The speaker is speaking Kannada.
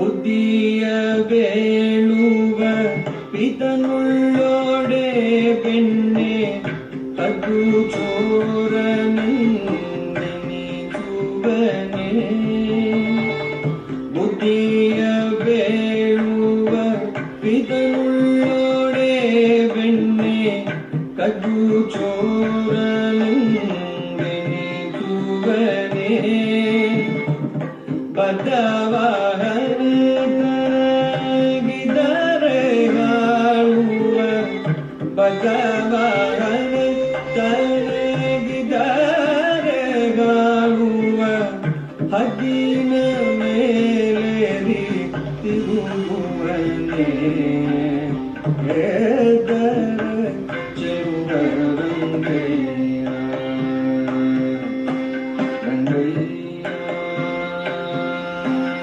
ಬುದ್ಧಿಯ ಬೇಳುವ ಪಿತನುಳ್ಳೋಡೆ ಬೆಣ್ಣೆ ಕದ್ದು ಚೋರನೆನಿಸುವನೆ. ಬುದ್ಧಿಯ ಬೇಳುವ ಪಿತನುಳ್ಳೋಡೆ ಬೆಣ್ಣೆ ಕದ್ದು ಚೋರನೆನಿಸುವನೆ. ಬದ್ಧವಾಹನಗಿದರೆ ಹಾಳುವ ಬದ್ಧವಾಹನ ತನಗಿದರೆ ಹಾಳುವ ಹದ್ದಿನ ಮೇಲೇರಿ ತಿರುಗುವನೆ.